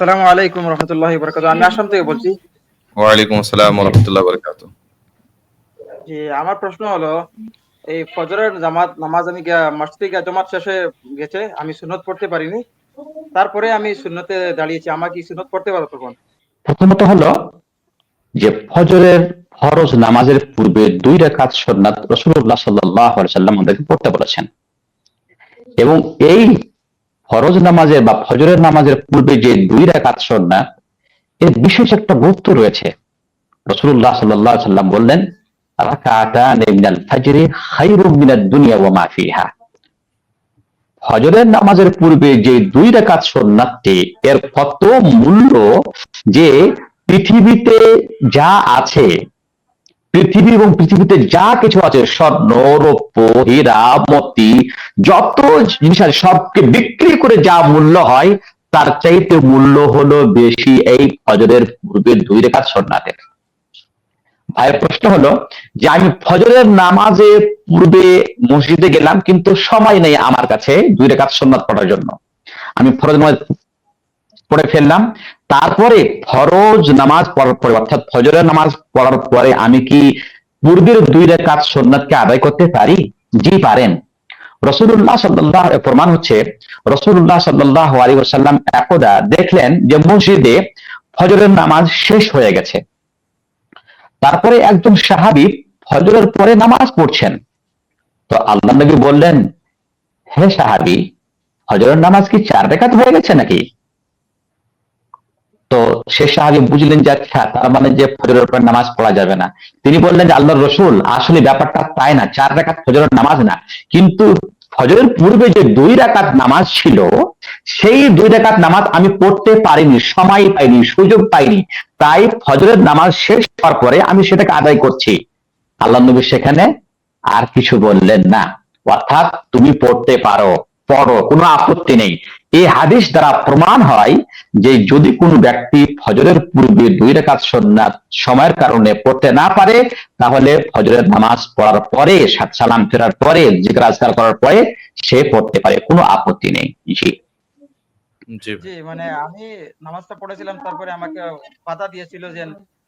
আসসালামু আলাইকুম রহমতুল্লাহি বারাকাতুহু। আমি আসাম থেকে বলছি। ওয়ালাইকুম আসসালাম ওয়া রাহমাতুল্লাহি ওয়া বারাকাতুহু। জি, আমার প্রশ্ন হলো এই ফজরের জামাত নামাজ আমি মসজিদে গিয়ে জামাত শেষে গেছে। আমি সুন্নত পড়তে পারিনি। তারপরে আমি সুন্নতে দাঁড়িয়েছি। আমার কি সুন্নত পড়তে পারবো তখন? প্রথমত হলো যে ফজরের ফরজ নামাজের পূর্বে 2 রাকাত সুন্নাত রাসূলুল্লাহ সাল্লাল্লাহু আলাইহি ওয়াসাল্লাম আমাদেরকে পড়তে বলেছেন। এবং এই ফরজ নামাজের বা ফজরের নামাজের পূর্বে যে 2 রাকাত সুন্নাত এর বিশেষ একটা গুরুত্ব রয়েছে। রাসূলুল্লাহ সাল্লাল্লাহু আলাইহি ওয়াসাল্লাম বললেন, রাকাতান মিনাল ফাজরি খায়রুম মিনাদ দুনিয়া ওয়া মা ফিহা। ফজরের নামাজের পূর্বে যে 2 রাকাত সুন্নাতটি এর কত মূল্য, যে পৃথিবীতে যা আছে, পৃথিবী এবং পৃথিবীতে যা কিছু আছে, স্বর্ণ, রৌপ্য, হীরা, মতি, যত জিনিস আছে সবকে বিক্রি করে যা মূল্য হয় তার চাইতে মূল্য হলো বেশি এই ফজরের পূর্বে 2 রাকাত সুন্নাতের। ভাইয়ের প্রশ্ন হলো যে আমি ফজরের নামাজের পূর্বে মসজিদে গেলাম, কিন্তু সময় নেই আমার কাছে 2 রাকাত সুন্নাত পড়ার জন্য। আমি ফরজ নামাজ পড়ে ফেললাম, তারপরে ফরজ নামাজ পড়ার পরে অর্থাৎ ফজরের নামাজ পড়ার পরে আমি কি পূর্বের 2 রাকাত সুন্নাতকে আদায় করতে পারি? জি, পারেন। রাসূলুল্লাহ সাল্লাল্লাহু আলাইহি প্রমাণ হচ্ছে, রাসূলুল্লাহ সাল্লাল্লাহু আলাইহি ওয়াসাল্লাম একদা দেখলেন যে মসজিদে ফজরের নামাজ শেষ হয়ে গেছে। তারপরে একজন সাহাবী ফজরের পরে নামাজ পড়ছেন। তো আল্লাহ নবী বললেন, হে সাহাবী, ফজরের নামাজ কি 4 রাকাত হয়ে গেছে নাকি? তো সে সাহাবী বুঝলেন যে আচ্ছা, তার মানে যে ফজরের পর নামাজ পড়া যাবে না। তিনি বললেন যে আল্লাহর রাসূল, আসলে ব্যাপারটা তাই না, 4 রাকাত ফজরের নামাজ না, কিন্তু ফজরের পূর্বে যে 2 রাকাত নামাজ ছিল সেই 2 রাকাত নামাজ আমি পড়তে পারিনি, সময় পাইনি, সুযোগ পাইনি, তাই ফজরের নামাজ শেষ হওয়ার পরে আমি সেটাকে আদায় করছি। আল্লাহ নবী সেখানে আর কিছু বললেন না, অর্থাৎ তুমি পড়তে পারো, পড়ো, কোনো আপত্তি নেই। এই হাদিস দ্বারা প্রমাণ হয় যে যদি কোনো ব্যক্তি ফজরের পূর্বে 2 রাকাত সুন্নাত সময়ের কারণে পড়তে না পারে, তাহলে ফজরের নামাজ পড়ার পরে, সালাম ফেরার পরে, জিকির আজকার করার পরে সে পড়তে পারে, কোনো আপত্তি নেই। জি জি জি, ভাই। মানে আমি নামাজটা পড়েছিলাম, তারপরে আমাকে বাধা দিয়েছিল যে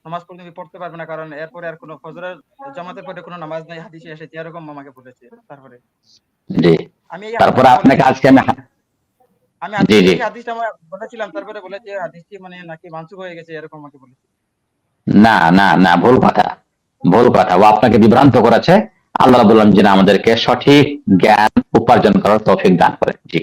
নামাজ তুমি পড়তে পারবে না, কারণ এরপরে আর কোনো ফজরের জামাতের পরে কোনো নামাজ নাই, হাদিসে এসেছে এরকম আমাকে বলেছে। তারপরে জি আমি এই তারপরে হাদিসটা আপনাকে বলেছি, আজকে আমি জি জি এই হাদিসটা আমার বলেছিলাম, তারপরে বলেছে হাদিসটি মানে নাকি মানসুখ হয়ে গেছে, এরকম আমাকে বলেছে। না না না, ভুল কথা, ভুল কথা, ও আপনাকে বিভ্রান্ত করেছে। আল্লাহ রাব্বুল আলামিন যেন আমাদেরকে সঠিক জ্ঞান উপার্জন করার তৌফিক দান করেন। জি।